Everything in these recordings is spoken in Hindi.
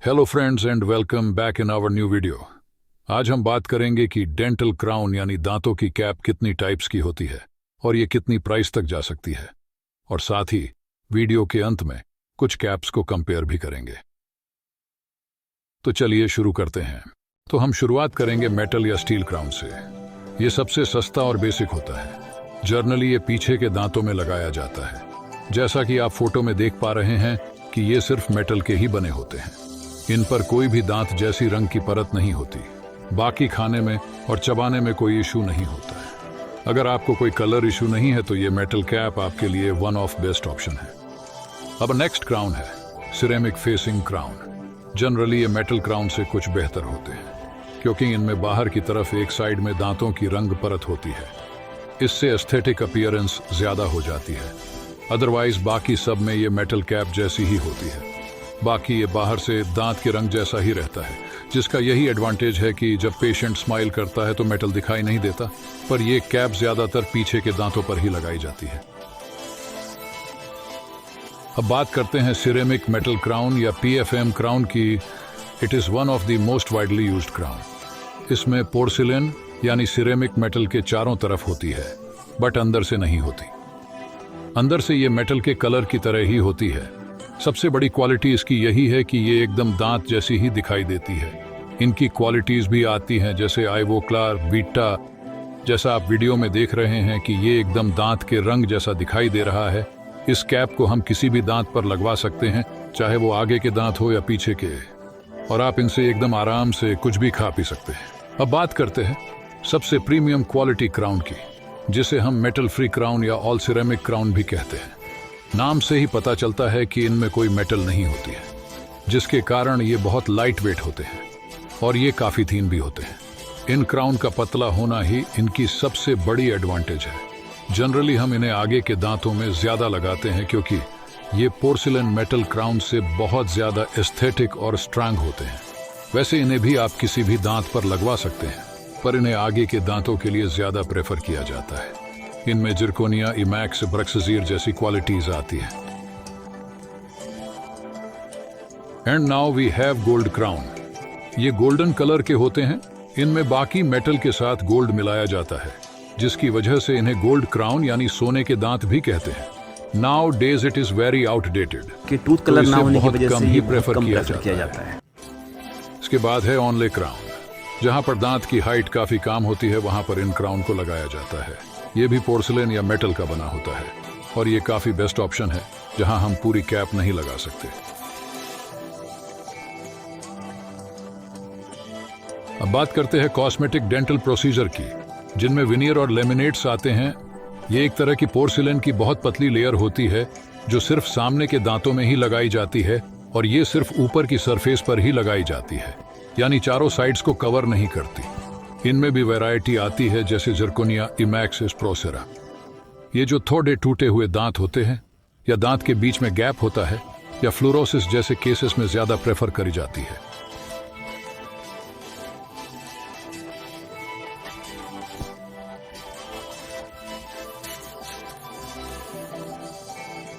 Hello friends and welcome back in our new video. आज हम बात करेंगे कि डेंटल क्राउन यानी दांतों की कैप कितनी टाइप्स की होती है और ये कितनी प्राइस तक जा सकती है, और साथ ही वीडियो के अंत में कुछ कैप्स को कंपेयर भी करेंगे। तो चलिए शुरू करते हैं। तो हम शुरुआत करेंगे मेटल या स्टील क्राउन से। ये सबसे सस्ता और बेसिक होता है। जनरली ये पीछे के दांतों में लगाया जाता है। जैसा कि आप फोटो में देख पा रहे हैं कि ये सिर्फ मेटल के ही बने होते हैं। इन पर कोई भी दांत जैसी रंग की परत नहीं होती। बाकी खाने में और चबाने में कोई इशू नहीं होता है। अगर आपको कोई कलर इशू नहीं है तो ये मेटल कैप आपके लिए वन ऑफ बेस्ट ऑप्शन है। अब नेक्स्ट क्राउन है सिरेमिक फेसिंग क्राउन। जनरली ये मेटल क्राउन से कुछ बेहतर होते हैं क्योंकि इनमें बाहर की तरफ एक साइड में दांतों की रंग परत होती है। इससे एस्थेटिक अपीयरेंस ज्यादा हो जाती है। अदरवाइज बाकी सब में ये मेटल कैप जैसी ही होती है। बाकी ये बाहर से दांत के रंग जैसा ही रहता है, जिसका यही एडवांटेज है कि जब पेशेंट स्माइल करता है तो मेटल दिखाई नहीं देता, पर ये कैप ज्यादातर पीछे के दांतों पर ही लगाई जाती है। अब बात करते हैं सिरेमिक मेटल क्राउन या PFM क्राउन की। It is one of the most widely used crown. इसमें पोर्सिलेन यानी सिरेमिक मेटल के चारों तरफ होती है, बट अंदर से नहीं होती। अंदर से ये मेटल के कलर की तरह ही होती है। सबसे बड़ी क्वालिटी इसकी यही है कि ये एकदम दांत जैसी ही दिखाई देती है। इनकी क्वालिटीज भी आती हैं जैसे आइवोक्लार, वीटा। जैसा आप वीडियो में देख रहे हैं कि ये एकदम दांत के रंग जैसा दिखाई दे रहा है। इस कैप को हम किसी भी दांत पर लगवा सकते हैं, चाहे वो आगे के दांत हो या पीछे के, और आप इनसे एकदम आराम से कुछ भी खा पी सकते हैं। अब बात करते हैं सबसे प्रीमियम क्वालिटी क्राउन की, जिसे हम मेटल फ्री क्राउन या ऑल सिरेमिक क्राउन भी कहते हैं। नाम से ही पता चलता है कि इनमें कोई मेटल नहीं होती है, जिसके कारण ये बहुत लाइट वेट होते हैं और ये काफी थीन भी होते हैं। इन क्राउन का पतला होना ही इनकी सबसे बड़ी एडवांटेज है। जनरली हम इन्हें आगे के दांतों में ज्यादा लगाते हैं क्योंकि ये पोर्सिलेन मेटल क्राउन से बहुत ज्यादा एस्थेटिक और स्ट्रांग होते हैं। वैसे इन्हें भी आप किसी भी दांत पर लगवा सकते हैं, पर इन्हें आगे के दांतों के लिए ज्यादा प्रेफर किया जाता है। इनमें जिरकोनिया, इमैक्स, ब्रक्सजीर जैसी क्वालिटीज आती है। And now we have gold crown. ये गोल्डन कलर के होते हैं। इनमें बाकी मेटल के साथ गोल्ड मिलाया जाता है, जिसकी वजह से इन्हें गोल्ड क्राउन यानी सोने के दांत भी कहते हैं। Now days it is very outdated कि टूथ कलर ना होने की वजह से ही प्रेफर कम किया जाता है। इसके बाद है ऑनले क्राउन। जहां पर दांत की हाइट काफी कम होती है वहां पर इन क्राउन को लगाया जाता है। ये भी पोर्सिलेन या मेटल का बना होता है और ये काफी बेस्ट ऑप्शन है जहां हम पूरी कैप नहीं लगा सकते। अब बात करते हैं कॉस्मेटिक डेंटल प्रोसीजर की, जिनमें विनियर और लेमिनेट्स आते हैं। ये एक तरह की पोर्सिलेन की बहुत पतली लेयर होती है जो सिर्फ सामने के दांतों में ही लगाई जाती है, और ये सिर्फ ऊपर की सरफेस पर ही लगाई जाती है, यानी चारों साइड्स को कवर नहीं करती। इनमें भी वैरायटी आती है जैसे जिरकोनिया, इमैक्स, प्रोसेरा। ये जो थोड़े टूटे हुए दांत होते हैं या दांत के बीच में गैप होता है या फ्लोरोसिस जैसे केसेस में ज्यादा प्रेफर करी जाती है।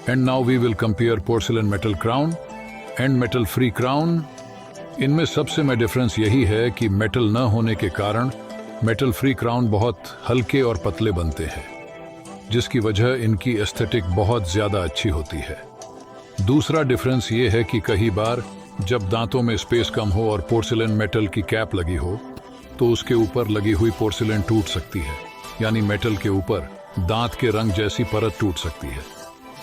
And now we will compare porcelain metal crown and metal free crown. इनमें सबसे में डिफरेंस यही है कि मेटल न होने के कारण मेटल फ्री क्राउन बहुत हल्के और पतले बनते हैं, जिसकी वजह इनकी एस्थेटिक बहुत ज्यादा अच्छी होती है। दूसरा डिफरेंस ये है कि कई बार जब दांतों में स्पेस कम हो और पोर्सिलेन मेटल की कैप लगी हो तो उसके ऊपर लगी हुई पोर्सिलेन टूट सकती है, यानी मेटल के ऊपर दांत के रंग जैसी परत टूट सकती है,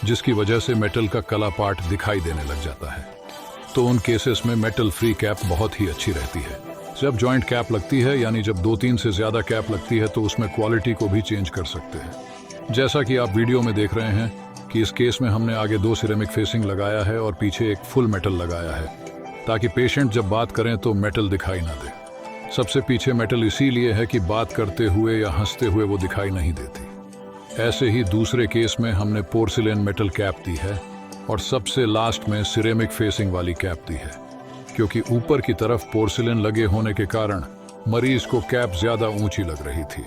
जिसकी वजह से मेटल का कला पार्ट दिखाई देने लग जाता है। तो उन केसेस में मेटल फ्री कैप बहुत ही अच्छी रहती है। जब जॉइंट कैप लगती है, यानी जब 2-3 से ज्यादा कैप लगती है, तो उसमें क्वालिटी को भी चेंज कर सकते हैं। जैसा कि आप वीडियो में देख रहे हैं कि इस केस में हमने आगे 2 सिरेमिक फेसिंग लगाया है और पीछे एक फुल मेटल लगाया है, ताकि पेशेंट जब बात करें तो मेटल दिखाई ना दे। सबसे पीछे मेटल इसीलिए है कि बात करते हुए या हंसते हुए वो दिखाई नहीं देती। ऐसे ही दूसरे केस में हमने पोर्सिलेन मेटल कैप दी है और सबसे लास्ट में सिरेमिक फेसिंग वाली कैप दी है, क्योंकि ऊपर की तरफ पोर्सिलेन लगे होने के कारण मरीज को कैप ज्यादा ऊंची लग रही थी।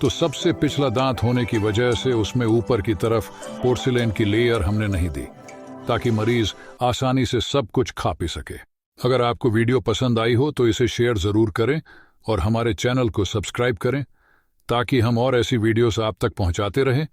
तो सबसे पिछला दांत होने की वजह से उसमें ऊपर की तरफ पोर्सिलेन की लेयर हमने नहीं दी, ताकि मरीज आसानी से सब कुछ खा पी सके। अगर आपको वीडियो पसंद आई हो तो इसे शेयर ज़रूर करें और हमारे चैनल को सब्सक्राइब करें ताकि हम और ऐसी वीडियोस आप तक पहुंचाते रहें।